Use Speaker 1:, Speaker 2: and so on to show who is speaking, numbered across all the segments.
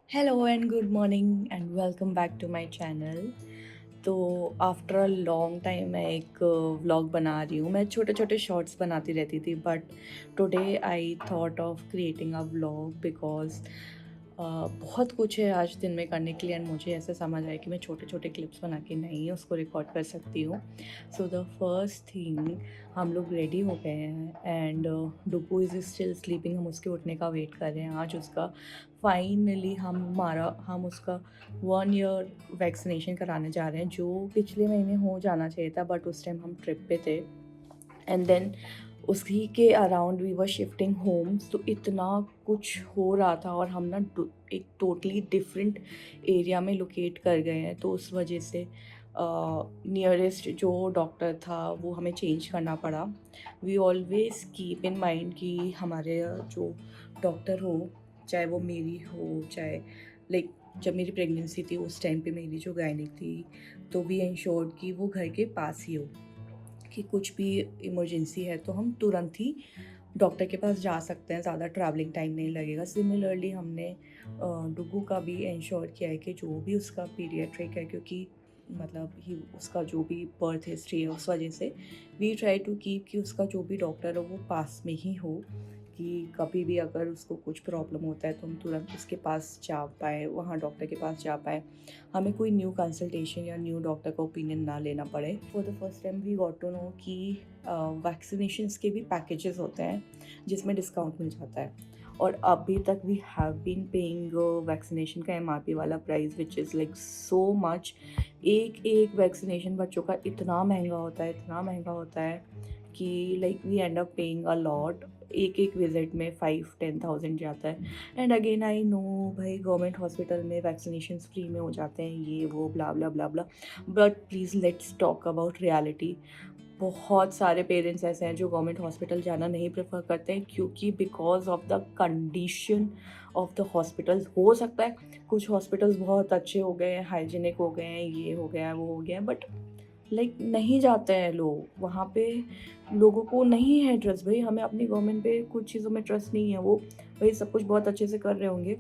Speaker 1: Hello and good morning and welcome back to my channel. तो after a long time मैं एक vlog बना रही हूँ। मैं छोटे छोटे शॉर्ट्स बनाती रहती थी but today I thought of creating a vlog because बहुत कुछ है आज दिन में करने के लिए एंड मुझे ऐसा समझ आया कि मैं छोटे छोटे क्लिप्स बना के नहीं उसको रिकॉर्ड कर सकती हूँ। सो द फर्स्ट थिंग, हम लोग रेडी हो गए हैं and Dugu is still sleeping. हम उसके उठने का वेट कर रहे हैं। आज उसका फाइनली हम उसका 1 ईयर वैक्सीनेशन कराने जा रहे हैं जो पिछले महीने हो जाना चाहिए था बट उस टाइम हम ट्रिप पे थे एंड देन उसी के around we were shifting homes. तो इतना कुछ हो रहा था और हम ना एक टोटली डिफरेंट एरिया में लोकेट कर गए हैं तो उस वजह से नियरेस्ट जो डॉक्टर था वो हमें चेंज करना पड़ा। We always keep in mind कि हमारे जो डॉक्टर हो, चाहे वो मेरी हो चाहे लाइक जब मेरी प्रेगनेंसी थी उस टाइम पे मेरी जो गायनिक थी, तो वी इंश्योर्ड कि वो घर के पास ही हो कि कुछ भी इमरजेंसी है तो हम तुरंत ही डॉक्टर के पास जा सकते हैं, ज़्यादा ट्रैवलिंग टाइम नहीं लगेगा। सिमिलरली हमने डुगू का भी इंश्योर किया है कि जो भी उसका पीडियाट्रिक है, क्योंकि मतलब ही उसका जो भी बर्थ हिस्ट्री है उस वजह से वी ट्राई टू कीप कि उसका जो भी डॉक्टर हो वो पास में ही हो कि कभी भी अगर उसको कुछ प्रॉब्लम होता है तो हम तुरंत उसके पास जा पाए, वहाँ डॉक्टर के पास जा पाए, हमें कोई न्यू कंसल्टेशन या न्यू डॉक्टर का ओपिनियन ना लेना पड़े। For the first time we got to know कि वैक्सीनेशंस के भी पैकेजेस होते हैं जिसमें डिस्काउंट मिल जाता है। और अभी तक we have been paying vaccination का एमआरपी वाला price which is like so much. एक एक वैक्सीनेशन बच्चों का इतना महंगा होता है, इतना महंगा होता है कि like we end up paying a lot. एक एक विजिट में 5-10,000 जाता है। एंड अगेन आई नो भाई गवर्नमेंट हॉस्पिटल में वैक्सीनेशन फ्री में हो जाते हैं, ये वो blah blah blah blah, but please let's talk about reality. बहुत सारे पेरेंट्स ऐसे हैं जो गवर्नमेंट हॉस्पिटल जाना नहीं प्रेफर करते हैं क्योंकि because of the condition of the hospitals. हो सकता है कुछ हॉस्पिटल्स बहुत अच्छे हो गए हैं, हाइजीनिक हो गए हैं, ये हो गया है वो हो गया है, बट लाइक नहीं जाते हैं लोग वहाँ पे। लोगों को नहीं है ट्रस्ट भाई, हमें अपनी गवर्नमेंट पे कुछ चीज़ों में ट्रस्ट नहीं है। वो भाई सब कुछ बहुत अच्छे से कर रहे होंगे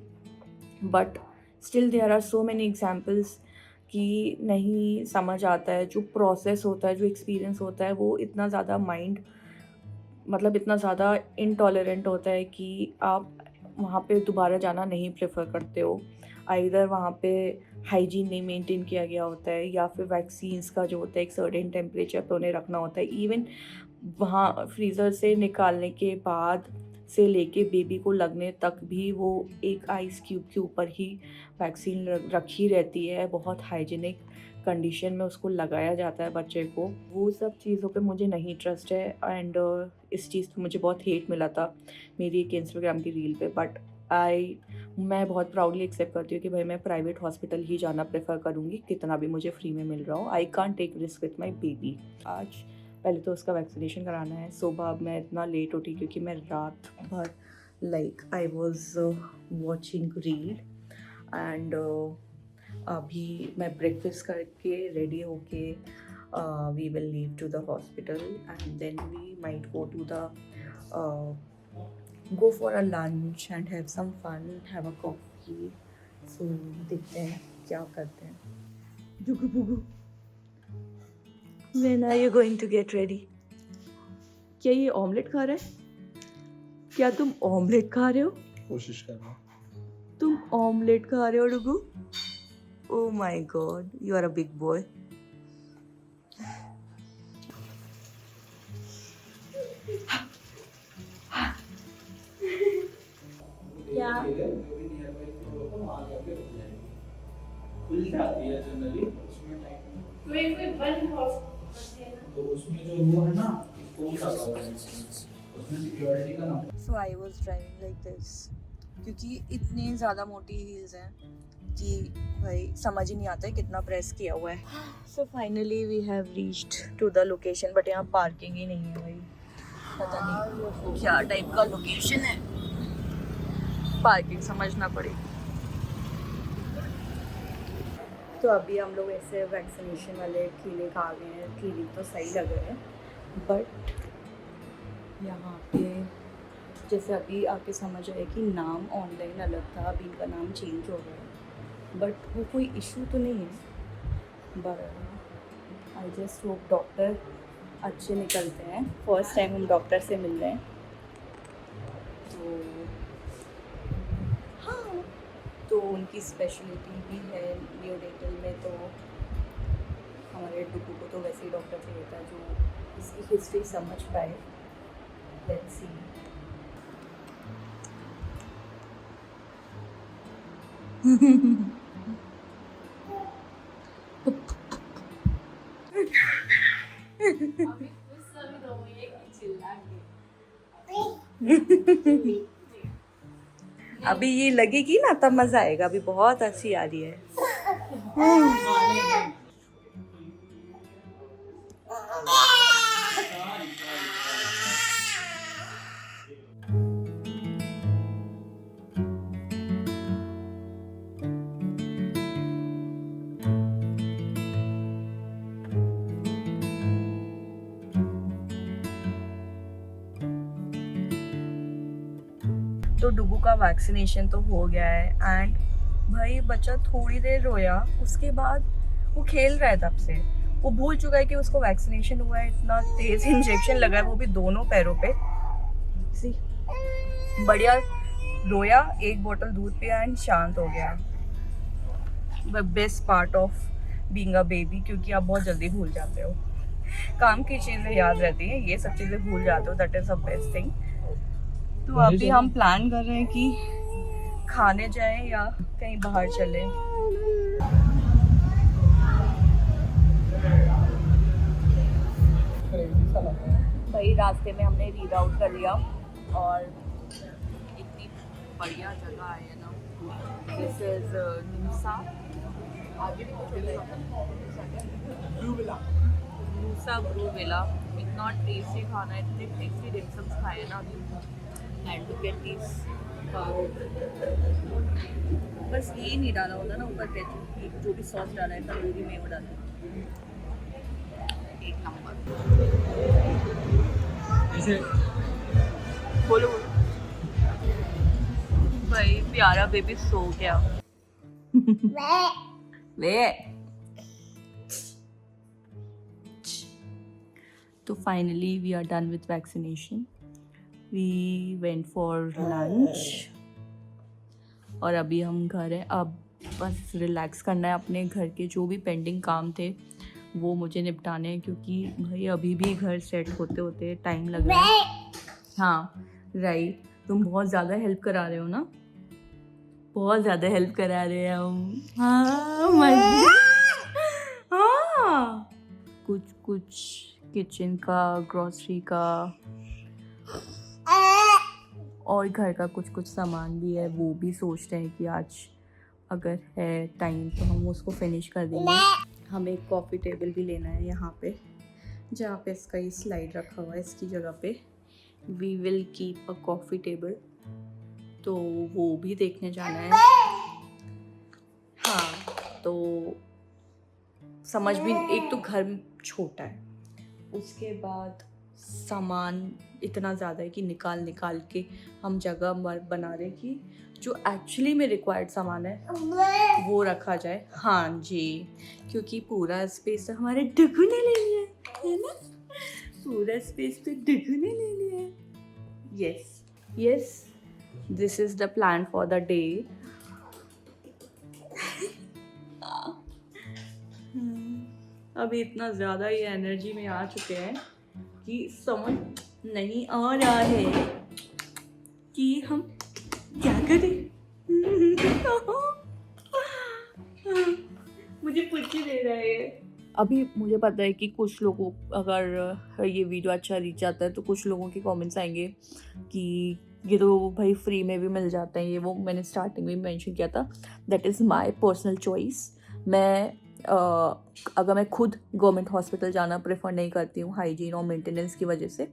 Speaker 1: but still there are so many examples कि नहीं समझ आता है। जो प्रोसेस होता है, जो एक्सपीरियंस होता है, वो इतना ज़्यादा माइंड मतलब इतना ज़्यादा इनटॉलरेंट होता है कि आप वहाँ पे दोबारा जाना नहीं प्रेफर करते हो। आइदर वहाँ पे हाइजीन नहीं मेंटेन किया गया होता है या फिर वैक्सीन्स का जो होता है एक सर्टेन टेम्परेचर पे उन्हें रखना होता है। इवन वहाँ फ्रीज़र से निकालने के बाद से लेके बेबी को लगने तक भी वो एक आइस क्यूब के ऊपर ही वैक्सीन रखी रहती है। बहुत हाइजीनिक कंडीशन में उसको लगाया जाता है बच्चे को। वो सब चीज़ों पे मुझे नहीं ट्रस्ट है एंड इस चीज़ पे मुझे बहुत हेट मिला था मेरी एक इंस्टाग्राम की रील पे। बट मैं बहुत प्राउडली एक्सेप्ट करती हूँ कि भाई मैं प्राइवेट हॉस्पिटल ही जाना प्रेफर करूँगी कितना भी मुझे फ्री में मिल रहा हो। I can't take risk with my baby. आज पहले तो उसका वैक्सीनेशन कराना है। सुबह अब मैं इतना लेट उठी क्योंकि मैं रात भर like I was watching reel and अभी मैं ब्रेकफास्ट करके रेडी होके we will leave to the hospital and then we might go to the go for a lunch and have some fun, have a coffee. So देखते हैं क्या करते हैं। जुगु बुगु, when are you going to get ready? क्या ये omelette खा रहा है? क्या तुम ऑमलेट खा रहे हो?
Speaker 2: कोशिश कर रहा हूँ।
Speaker 1: तुम ऑमलेट खा रहे हो Dugu? Oh my God, you are a big boy. क्या?
Speaker 2: खुल जाती है जनरली उसमें टाइम बंद हो तो उसमें जो वो है ना कोड लगा हुआ है उसमें सिक्योरिटी का number.
Speaker 1: So I was driving like this क्योंकि इतनी ज़्यादा मोटी हील्स हैं कि भाई समझ ही नहीं आता है कितना प्रेस किया हुआ है। So finally we have reached to the location but यहाँ पार्किंग ही नहीं है भाई। पता नहीं क्या टाइप का लोकेशन है, पार्किंग समझना पड़ेगी। तो अभी हम लोग ऐसे वैक्सीनेशन वाले क्लिनिक आ गए हैं। क्लिनिक तो सही लग रहे हैं बट यहाँ पे जैसे अभी आके समझ आया कि नाम ऑनलाइन अलग था, अभी इनका नाम चेंज हो गया है, बट वो कोई इशू तो नहीं है। But I just hope doctor अच्छे निकलते हैं। फर्स्ट टाइम हम डॉक्टर से मिल रहे हैं, तो हाँ, तो उनकी स्पेशलिटी भी है नियोनेटल में, तो हमारे डुगू को तो वैसे ही डॉक्टर चाहिए था जो इसकी हिस्ट्री समझ पाए। Let's see. अभी ये लगेगी ना तब मजा आएगा, अभी बहुत अच्छी आ रही है। तो डुगू का वैक्सीनेशन तो हो गया है एंड भाई बच्चा थोड़ी देर रोया, उसके बाद वो खेल रहा है तब से। वो भूल चुका है कि उसको वैक्सीनेशन हुआ है, इतना तेज इंजेक्शन लगा है वो भी दोनों पैरों पे। सी बढ़िया रोया, एक बोतल दूध पिया एंड शांत हो गया। The best part of being a baby, क्योंकि आप बहुत जल्दी भूल जाते हो, काम की चीज़ें याद रहती हैं, ये सब चीज़ें भूल जाते हो। That is the best thing. तो अभी हम प्लान कर रहे हैं कि खाने जाएं या कहीं बाहर चलें। भाई रास्ते में हमने रीड आउट कर लिया और इतनी बढ़िया जगह है ना, दिस इज नूसा। आगे भी कुछ नूसा ब्रू विला। इतना टेस्टी खाना है, इतने टेस्टी डिमसम्स खाए ना अभी। एंड टू गेट दिस, बस ये नहीं डाला होता ना ऊपर पे, जो भी सॉस डाला है तंदूरी में वो डाला है। एक नंबर। बोलो भाई, प्यारा बेबी सो गया। वे तो finally we are done with vaccination. We went for lunch और अभी हम घर हैं। अब बस रिलैक्स करना है, अपने घर के जो भी पेंडिंग काम थे वो मुझे निपटाने हैं, क्योंकि भाई अभी भी घर सेट होते होते टाइम लग रहा है। हाँ राइट, तुम बहुत ज़्यादा हेल्प करा रहे हो ना, बहुत ज़्यादा हेल्प करा रहे हैं हम। हाँ हाँ, कुछ कुछ किचन का, ग्रोसरी का और घर का कुछ कुछ सामान भी है, वो भी सोच रहे हैं कि आज अगर है टाइम तो हम उसको फिनिश कर देंगे। हमें एक कॉफ़ी टेबल भी लेना है यहाँ पे, जहाँ पे इसका ये स्लाइड रखा हुआ है, इसकी जगह पे we will keep a coffee table, तो वो भी देखने जाना है। हाँ, तो समझ भी, एक तो घर छोटा है, उसके बाद सामान इतना ज़्यादा है कि निकाल निकाल के हम जगह बना रहे कि जो एक्चुअली में रिक्वायर्ड सामान है वो रखा जाए। हाँ जी, क्योंकि पूरा स्पेस हमारे डुगू ने ले लिया है ना, पूरा स्पेस तो डुगू ने ले लिया है। Yes yes, this is the plan for the day. अभी इतना ज़्यादा ये एनर्जी में आ चुके हैं कि समझ नहीं आ रहा है कि हम क्या करें। मुझे पूछ ही दे रहा है। अभी मुझे पता है कि कुछ लोगों, अगर ये वीडियो अच्छा रीच आता है तो कुछ लोगों के कमेंट्स आएंगे कि ये तो भाई फ्री में भी मिल जाता है, ये वो मैंने स्टार्टिंग में मेंशन किया था। That is my personal choice. मैं अगर मैं खुद गवर्नमेंट हॉस्पिटल जाना प्रेफर नहीं करती हूँ हाइजीन और मेंटेनेंस की वजह से,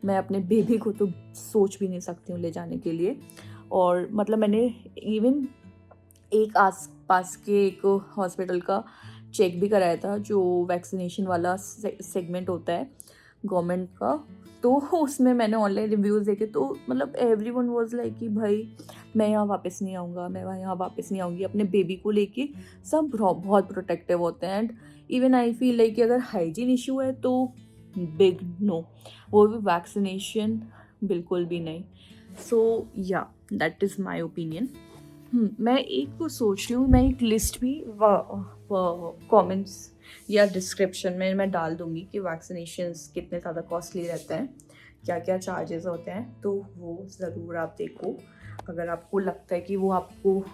Speaker 1: मैं अपने बेबी को तो सोच भी नहीं सकती हूँ ले जाने के लिए। और मतलब मैंने इवन एक आस पास के एक हॉस्पिटल का चेक भी कराया था, जो वैक्सीनेशन वाला सेगमेंट होता है गवर्नमेंट का, तो उसमें मैंने ऑनलाइन रिव्यूज़ देखे तो मतलब एवरीवन वाज लाइक कि भाई मैं यहाँ वापस नहीं आऊँगा, मैं यहाँ वापस नहीं आऊँगी। अपने बेबी को लेके सब बहुत प्रोटेक्टिव होते हैं and even I feel like कि अगर हाइजीन इशू है तो बिग नो, वो भी वैक्सीनेशन बिल्कुल भी नहीं। सो या दैट इज़ माई ओपिनियन। मैं एक को सोच रही हूँ, मैं एक लिस्ट भी कमेंट्स या डिस्क्रिप्शन में मैं डाल दूँगी कि वैक्सीनेशंस कितने ज़्यादा कॉस्टली रहते हैं, क्या क्या चार्जेस होते हैं, तो वो ज़रूर आप देखो। अगर आपको लगता है कि वो आपको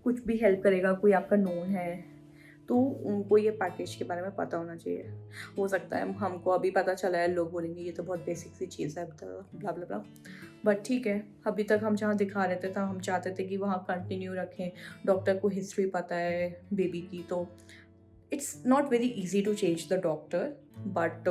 Speaker 1: कुछ भी हेल्प करेगा, कोई आपका नोन है, तो उनको ये पैकेज के बारे में पता होना चाहिए। हो सकता है हमको अभी पता चला है, लोग बोलेंगे ये तो बहुत बेसिक सी चीज़ है, ब्ला ब्ला ब्ला, बट ठीक है। अभी तक हम जहाँ दिखा रहे थे हम चाहते थे कि वहाँ कंटिन्यू रखें। डॉक्टर को हिस्ट्री पता है बेबी की, तो it's not very easy to change the doctor. But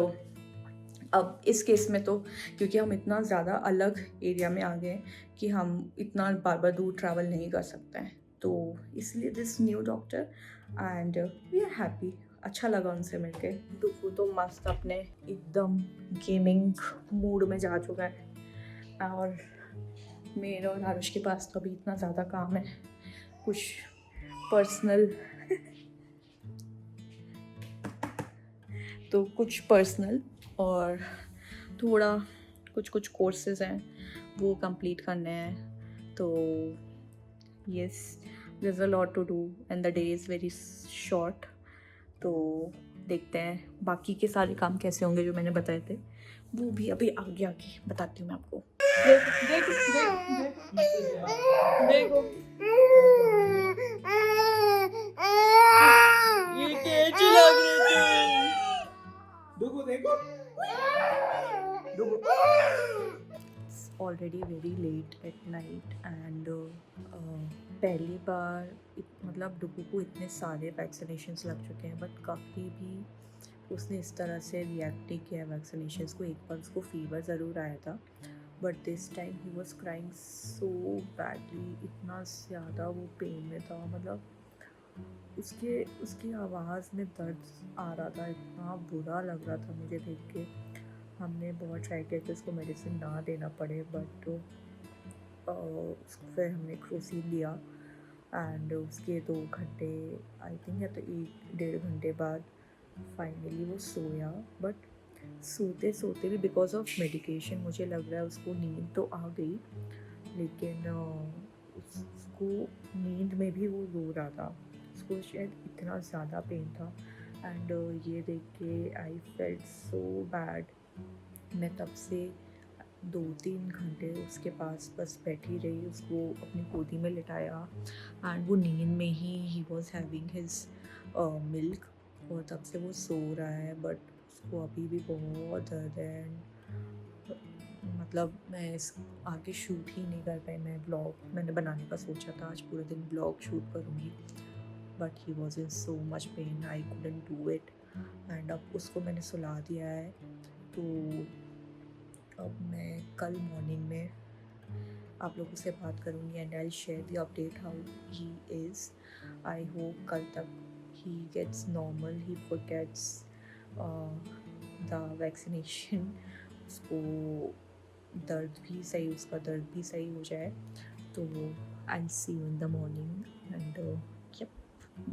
Speaker 1: अब इस केस में तो क्योंकि हम इतना ज़्यादा अलग एरिया में आ गए कि हम इतना बार बार दूर ट्रैवल नहीं कर सकते हैं, तो इसलिए this new doctor and we are happy. अच्छा लगा उनसे मिलके। डुकू तो मस्त अपने एकदम गेमिंग मूड में जा चुका है और मेरे और आरुष के पास तो अभी इतना ज़्यादा काम है, कुछ पर्सनल और थोड़ा कुछ कोर्सेज हैं वो कंप्लीट करने हैं। तो yes, there is a lot to do and the day is very short. तो देखते हैं बाकी के सारे काम कैसे होंगे जो मैंने बताए थे, वो भी अभी आगे आगे बताती हूँ मैं आपको। देखो देखो ये कैसी लग रही है।
Speaker 2: देखो देखो
Speaker 1: already very late at night and पहली बार मतलब डुगू को इतने सारे वैक्सीनेशंस लग चुके हैं, बट काफ़ी भी उसने इस तरह से रिएक्ट नहीं किया वैक्सीनेशंस को। एक बार उसको फीवर ज़रूर आया था, but this time he was crying so badly, इतना ज़्यादा वो पेन में था। मतलब उसकी आवाज़ में दर्द आ रहा था, इतना बुरा लग रहा था मुझे देख के। हमने बहुत ट्राई किया कि उसको मेडिसिन ना देना पड़े, बट उसको फिर हमने क्रोसिन दिया एंड उसके 2 घंटे आई थिंक या तो 1-1.5 घंटे बाद फाइनली वो सोया। बट सोते सोते भी बिकॉज ऑफ मेडिकेशन मुझे लग रहा है उसको नींद तो आ गई, लेकिन उसको नींद में भी वो रो रहा था। उसको शायद इतना ज़्यादा पेन था एंड ये देख के आई फेल्ट सो बैड। मैं तब से 2-3 घंटे उसके पास बस बैठी रही, उसको अपनी गोदी में लिटाया एंड वो नींद में he was having his milk और तब से वो सो रहा है। बट उसको अभी भी बहुत दर्द है एंड मतलब मैं इस आगे शूट ही नहीं कर पाई। मैं ब्लॉग मैंने बनाने का सोचा था, आज पूरे दिन ब्लॉग शूट करूँगी, but he was in so much pain, I couldn't do it and अब उसको मैंने सुला दिया है। तो अब मैं कल मॉर्निंग में आप लोगों से बात करूँगी and I share the update how he is. I hope कल तक he gets normal, he forgets the vaccination, उसको उसका दर्द भी सही हो जाए। तो I see you in the morning and yep,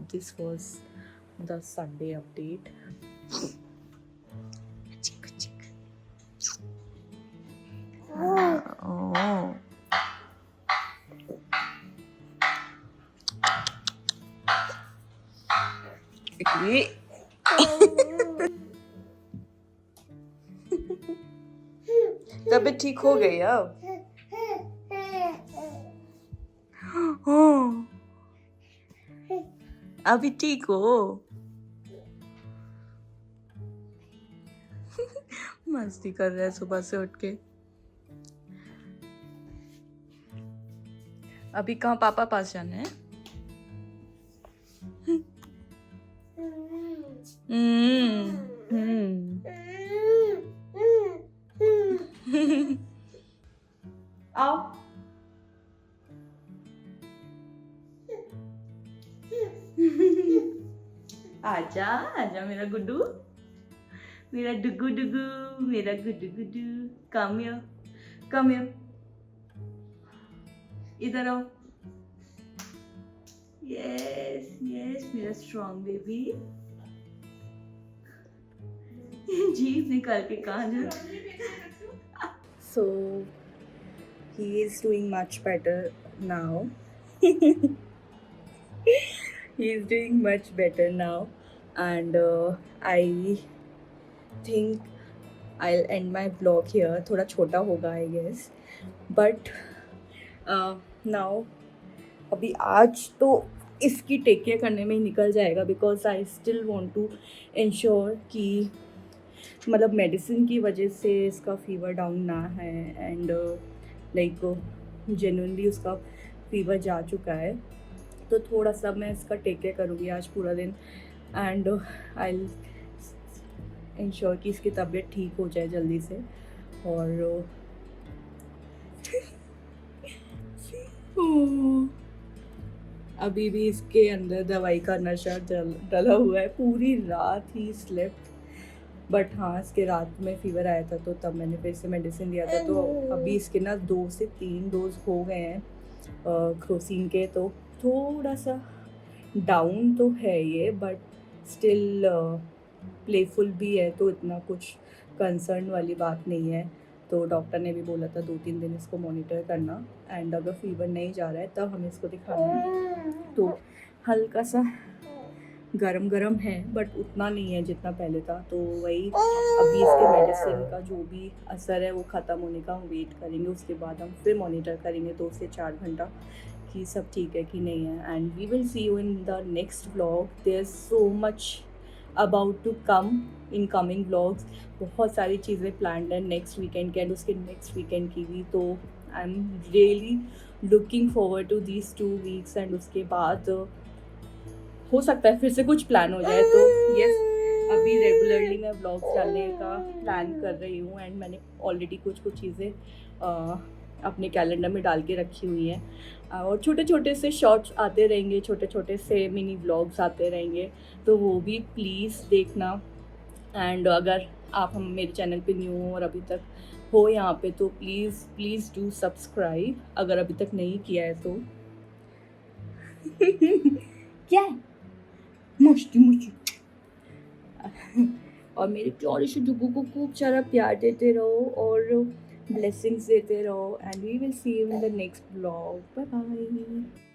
Speaker 1: this was the Sunday update. Oh. तबीयत ठीक हो गई अब? अभी ठीक हो? मस्ती कर रहा है सुबह से उठ के। अभी कहाँ पापा पास जाना है? आओ आजा आजा मेरा गुड्डू, मेरा डुगू डुगू। मेरा Guddu Guddu, come here, come here, इधर आओ। यस यस मेरा स्ट्रॉन्ग बेबी। जीभ निकाल के कहाँ जा। So he is doing much better now. He is doing much better now, and I think I'll end my vlog here. थोड़ा छोटा होगा I guess, but now अभी आज तो इसकी टेक केयर करने में ही निकल जाएगा, because I still want to ensure कि मतलब मेडिसिन की वजह से इसका फीवर डाउन ना है, एंड लाइक जेन्युइनली उसका फीवर जा चुका है, तो थोड़ा सा मैं इसका टेक केयर करूँगी आज पूरा दिन, एंड आई इंश्योर कि इसकी तबीयत ठीक हो जाए जल्दी से। और अभी भी इसके अंदर दवाई का नशा डला हुआ है, पूरी रात ही स्लेप्ट। बट हाँ, इसके रात में फ़ीवर आया था तो तब मैंने फिर से मेडिसिन दिया था, तो अभी इसके ना 2 से 3 डोज हो गए हैं क्रोसिन के, तो थोड़ा सा डाउन तो है ये, बट स्टिल प्लेफुल भी है, तो इतना कुछ कंसर्न वाली बात नहीं है। तो डॉक्टर ने भी बोला था 2-3 दिन इसको मॉनिटर करना, एंड अगर फीवर नहीं जा रहा है तब हमें इसको दिखाना है। तो हल्का सा गरम है, बट उतना नहीं है जितना पहले था, तो वही अभी इसके मेडिसिन का जो भी असर है वो ख़त्म होने का हम वेट करेंगे, उसके बाद हम फिर मॉनिटर करेंगे 2 से 4 घंटा कि सब ठीक है कि नहीं है। And we will see you in the next vlog. There is so much about to come in coming vlogs, बहुत सारी चीज़ें प्लान्ड हैं नेक्स्ट वीकेंड के एंड उसके नेक्स्ट वीकेंड की भी, तो I am really looking forward to these 2 weeks, and उसके बाद हो सकता है फिर से कुछ प्लान हो जाए। तो यस, अभी रेगुलरली मैं व्लॉग्स डालने का प्लान कर रही हूँ, एंड मैंने ऑलरेडी कुछ चीज़ें अपने कैलेंडर में डाल के रखी हुई हैं, और छोटे छोटे से शॉर्ट्स आते रहेंगे, छोटे छोटे से मिनी व्लॉग्स आते रहेंगे, तो वो भी प्लीज़ देखना। एंड अगर आप हम मेरे चैनल पे न्यू हो और अभी तक हो यहाँ पे, तो प्लीज़ डू सब्सक्राइब अगर अभी तक नहीं किया है तो। क्या है मुश्ती और मेरे प्यारे से डुगू को खूब सारा प्यार देते रहो और ब्लेसिंग्स देते रहो, and we will see you in the next blog. Bye bye.